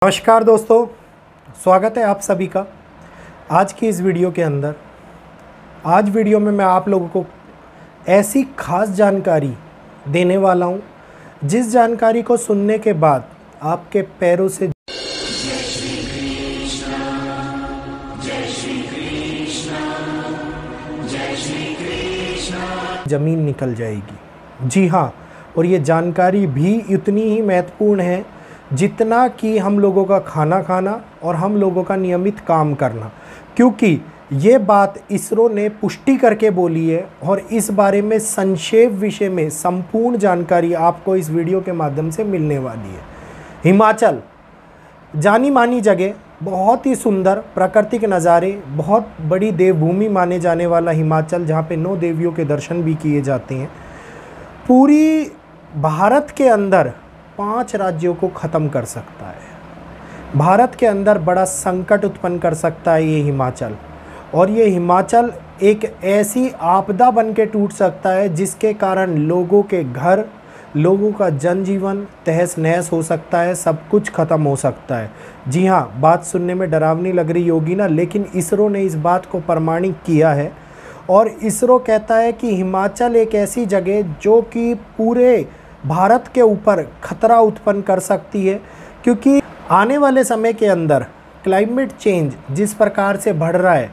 नमस्कार दोस्तों, स्वागत है आप सभी का आज की इस वीडियो के अंदर। आज वीडियो में मैं आप लोगों को ऐसी खास जानकारी देने वाला हूं, जिस जानकारी को सुनने के बाद आपके पैरों से ज़मीन निकल जाएगी। जी हाँ, और ये जानकारी भी इतनी ही महत्वपूर्ण है जितना कि हम लोगों का खाना खाना और हम लोगों का नियमित काम करना, क्योंकि ये बात इसरो ने पुष्टि करके बोली है। और इस बारे में संक्षेप विषय में संपूर्ण जानकारी आपको इस वीडियो के माध्यम से मिलने वाली है। हिमाचल जानी मानी जगह, बहुत ही सुंदर प्राकृतिक नज़ारे, बहुत बड़ी देवभूमि माने जाने वाला हिमाचल, जहाँ पे 9 देवियों के दर्शन भी किए जाते हैं। पूरी भारत के अंदर 5 राज्यों को ख़त्म कर सकता है। भारत के अंदर बड़ा संकट उत्पन्न कर सकता है ये हिमाचल। और ये हिमाचल एक ऐसी आपदा बन के टूट सकता है जिसके कारण लोगों के घर, लोगों का जनजीवन तहस नहस हो सकता है, सब कुछ ख़त्म हो सकता है। जी हाँ, बात सुनने में डरावनी लग रही होगी ना, लेकिन इसरो ने इस बात को प्रमाणित किया है। और इसरो कहता है कि हिमाचल एक ऐसी जगह जो कि पूरे भारत के ऊपर खतरा उत्पन्न कर सकती है, क्योंकि आने वाले समय के अंदर क्लाइमेट चेंज जिस प्रकार से बढ़ रहा है,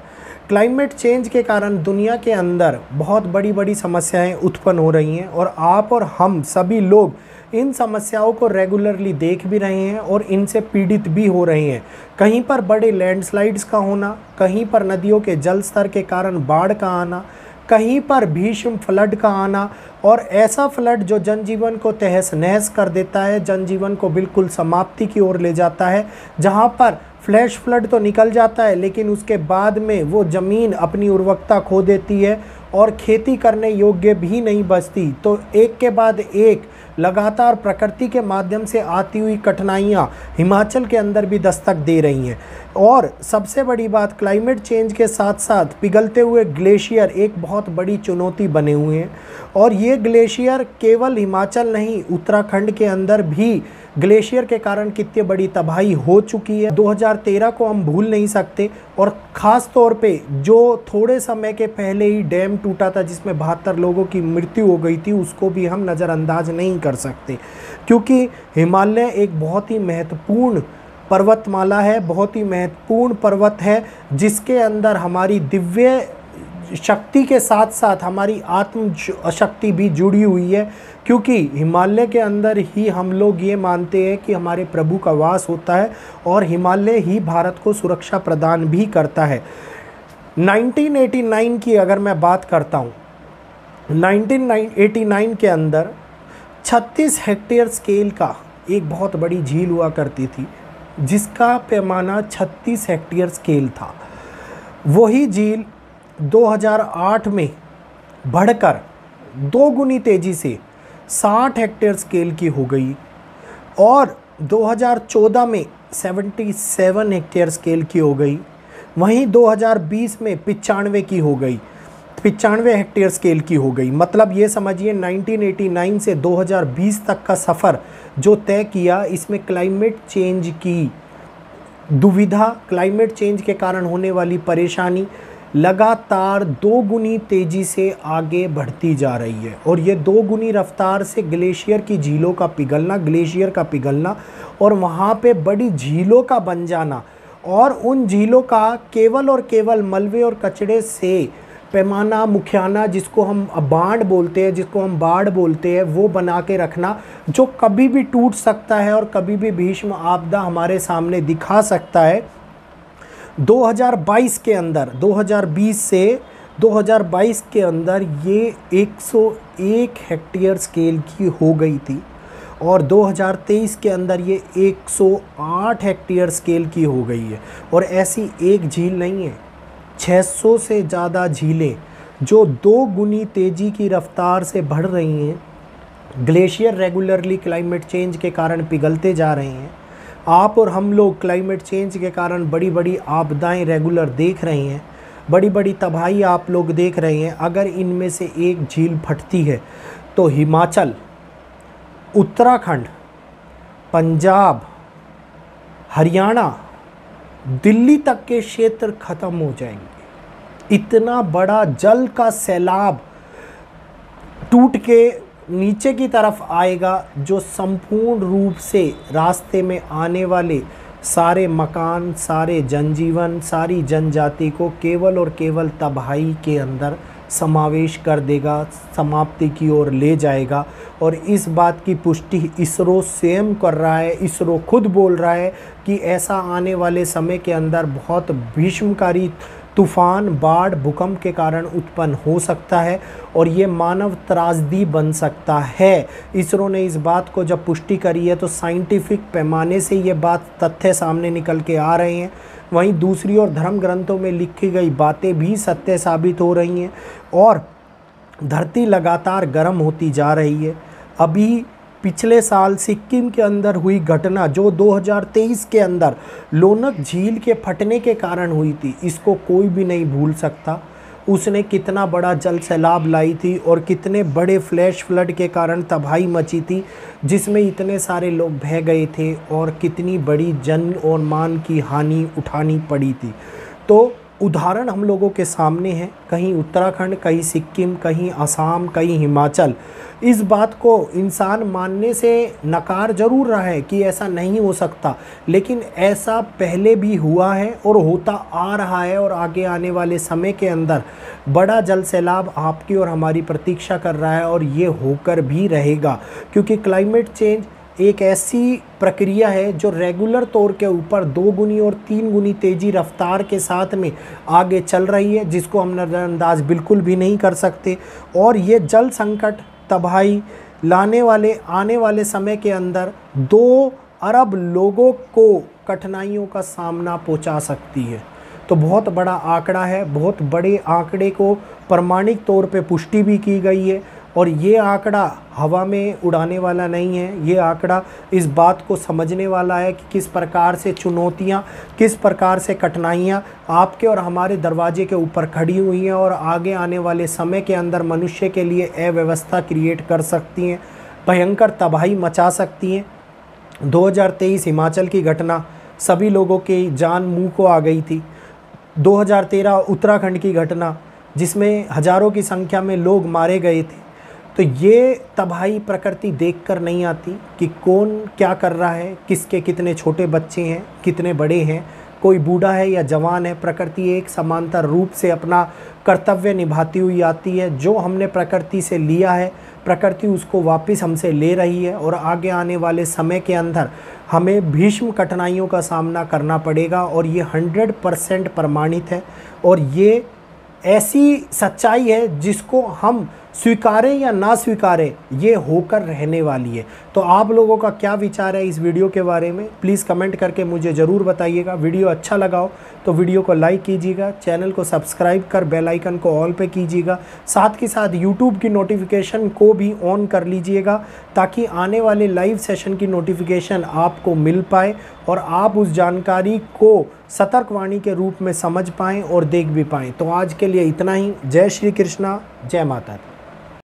क्लाइमेट चेंज के कारण दुनिया के अंदर बहुत बड़ी बड़ी समस्याएं उत्पन्न हो रही हैं। और आप और हम सभी लोग इन समस्याओं को रेगुलरली देख भी रहे हैं और इनसे पीड़ित भी हो रहे हैं। कहीं पर बड़े लैंडस्लाइड्स का होना, कहीं पर नदियों के जल स्तर के कारण बाढ़ का आना, कहीं पर भीषण फ्लड का आना, और ऐसा फ्लड जो जनजीवन को तहस नहस कर देता है, जनजीवन को बिल्कुल समाप्ति की ओर ले जाता है। जहां पर फ्लैश फ्लड तो निकल जाता है, लेकिन उसके बाद में वो ज़मीन अपनी उर्वरकता खो देती है और खेती करने योग्य भी नहीं बचती। तो एक के बाद एक लगातार प्रकृति के माध्यम से आती हुई कठिनाइयाँ हिमाचल के अंदर भी दस्तक दे रही हैं। और सबसे बड़ी बात, क्लाइमेट चेंज के साथ साथ पिघलते हुए ग्लेशियर एक बहुत बड़ी चुनौती बने हुए हैं। और ये ग्लेशियर केवल हिमाचल नहीं, उत्तराखंड के अंदर भी ग्लेशियर के कारण कितनी बड़ी तबाही हो चुकी है। 2013 को हम भूल नहीं सकते। और ख़ास तौर पे जो थोड़े समय के पहले ही डैम टूटा था जिसमें 72 लोगों की मृत्यु हो गई थी, उसको भी हम नज़रअंदाज नहीं कर सकते, क्योंकि हिमालय एक बहुत ही महत्वपूर्ण पर्वतमाला है, बहुत ही महत्वपूर्ण पर्वत है, जिसके अंदर हमारी दिव्य शक्ति के साथ साथ हमारी आत्म शक्ति भी जुड़ी हुई है। क्योंकि हिमालय के अंदर ही हम लोग ये मानते हैं कि हमारे प्रभु का वास होता है, और हिमालय ही भारत को सुरक्षा प्रदान भी करता है। 1989 की अगर मैं बात करता हूँ, 1989 के अंदर 36 हेक्टेयर स्केल का एक बहुत बड़ी झील हुआ करती थी, जिसका पैमाना 36 हेक्टेयर स्केल था। वही झील 2008 में बढ़कर 2 गुनी तेज़ी से 60 हेक्टेयर स्केल की हो गई, और 2014 में 77 हेक्टेयर स्केल की हो गई। वहीं 2020 में 95 की हो गई, 95 हेक्टेयर स्केल की हो गई। मतलब ये समझिए 1989 से 2020 तक का सफ़र जो तय किया, इसमें क्लाइमेट चेंज की दुविधा, क्लाइमेट चेंज के कारण होने वाली परेशानी लगातार 2 गुनी तेज़ी से आगे बढ़ती जा रही है। और ये 2 गुनी रफ्तार से ग्लेशियर की झीलों का पिघलना, ग्लेशियर का पिघलना, और वहाँ पे बड़ी झीलों का बन जाना, और उन झीलों का केवल और केवल मलबे और कचड़े से पैमाना, मुखियाना, जिसको हम बाढ़ बोलते हैं, जिसको हम बाढ़ बोलते हैं, वो बना के रखना, जो कभी भी टूट सकता है और कभी भी भीषण आपदा हमारे सामने दिखा सकता है। 2022 के अंदर, 2020 से 2022 के अंदर ये 101 हेक्टेयर स्केल की हो गई थी, और 2023 के अंदर ये 108 हेक्टेयर स्केल की हो गई है। और ऐसी एक झील नहीं है, 600 से ज़्यादा झीलें जो 2 गुनी तेज़ी की रफ्तार से बढ़ रही हैं। ग्लेशियर रेगुलरली क्लाइमेट चेंज के कारण पिघलते जा रहे हैं। आप और हम लोग क्लाइमेट चेंज के कारण बड़ी बड़ी आपदाएं रेगुलर देख रहे हैं, बड़ी बड़ी तबाही आप लोग देख रहे हैं। अगर इनमें से एक झील फटती है तो हिमाचल, उत्तराखंड, पंजाब, हरियाणा, दिल्ली तक के क्षेत्र खत्म हो जाएंगे। इतना बड़ा जल का सैलाब टूट के नीचे की तरफ आएगा, जो संपूर्ण रूप से रास्ते में आने वाले सारे मकान, सारे जनजीवन, सारी जनजाति को केवल और केवल तबाही के अंदर समावेश कर देगा, समाप्ति की ओर ले जाएगा। और इस बात की पुष्टि इसरो स्वयं कर रहा है। इसरो खुद बोल रहा है कि ऐसा आने वाले समय के अंदर बहुत भीषणकारी तूफान, बाढ़, भूकंप के कारण उत्पन्न हो सकता है और ये मानव त्रासदी बन सकता है। इसरो ने इस बात को जब पुष्टि करी है तो साइंटिफिक पैमाने से ये बात, तथ्य सामने निकल के आ रहे हैं। वहीं दूसरी ओर धर्म ग्रंथों में लिखी गई बातें भी सत्य साबित हो रही हैं और धरती लगातार गर्म होती जा रही है। अभी पिछले साल सिक्किम के अंदर हुई घटना, जो 2023 के अंदर लोनक झील के फटने के कारण हुई थी, इसको कोई भी नहीं भूल सकता। उसने कितना बड़ा जल सैलाब लाई थी और कितने बड़े फ्लैश फ्लड के कारण तबाही मची थी, जिसमें इतने सारे लोग बह गए थे और कितनी बड़ी जन और मान की हानि उठानी पड़ी थी। तो उदाहरण हम लोगों के सामने है, कहीं उत्तराखंड, कहीं सिक्किम, कहीं असम, कहीं हिमाचल। इस बात को इंसान मानने से नकार जरूर रहा है कि ऐसा नहीं हो सकता, लेकिन ऐसा पहले भी हुआ है और होता आ रहा है और आगे आने वाले समय के अंदर बड़ा जल सैलाब आपकी और हमारी प्रतीक्षा कर रहा है और ये होकर भी रहेगा। क्योंकि क्लाइमेट चेंज एक ऐसी प्रक्रिया है जो रेगुलर तौर के ऊपर 2 गुनी और 3 गुनी तेज़ी रफ्तार के साथ में आगे चल रही है, जिसको हम नज़रअंदाज बिल्कुल भी नहीं कर सकते। और ये जल संकट, तबाही आने वाले समय के अंदर 2 अरब लोगों को कठिनाइयों का सामना पहुंचा सकती है। तो बहुत बड़ा आंकड़ा है। बहुत बड़े आंकड़े को प्रमाणिक तौर पे पुष्टि भी की गई है और ये आंकड़ा हवा में उड़ाने वाला नहीं है। ये आंकड़ा इस बात को समझने वाला है कि किस प्रकार से चुनौतियाँ, किस प्रकार से कठिनाइयाँ आपके और हमारे दरवाजे के ऊपर खड़ी हुई हैं और आगे आने वाले समय के अंदर मनुष्य के लिए अव्यवस्था क्रिएट कर सकती हैं, भयंकर तबाही मचा सकती हैं। 2023 हिमाचल की घटना, सभी लोगों की जान मुँह को आ गई थी। 2013 उत्तराखंड की घटना, जिसमें हज़ारों की संख्या में लोग मारे गए थे। तो ये तबाही प्रकृति देखकर नहीं आती कि कौन क्या कर रहा है, किसके कितने छोटे बच्चे हैं, कितने बड़े हैं, कोई बूढ़ा है या जवान है। प्रकृति एक समांतर रूप से अपना कर्तव्य निभाती हुई आती है। जो हमने प्रकृति से लिया है, प्रकृति उसको वापस हमसे ले रही है और आगे आने वाले समय के अंदर हमें भीषण कठिनाइयों का सामना करना पड़ेगा और ये 100% प्रमाणित है। और ये ऐसी सच्चाई है जिसको हम स्वीकारें या ना स्वीकारें, ये होकर रहने वाली है। तो आप लोगों का क्या विचार है इस वीडियो के बारे में, प्लीज़ कमेंट करके मुझे ज़रूर बताइएगा। वीडियो अच्छा लगा हो तो वीडियो को लाइक कीजिएगा, चैनल को सब्सक्राइब कर बेल आइकन को ऑल पे कीजिएगा, साथ के साथ यूट्यूब की नोटिफिकेशन को भी ऑन कर लीजिएगा ताकि आने वाले लाइव सेशन की नोटिफिकेशन आपको मिल पाए और आप उस जानकारी को सतर्कवाणी के रूप में समझ पाएँ और देख भी पाएँ। तो आज के लिए इतना ही। जय श्री कृष्णा, जय माता दी।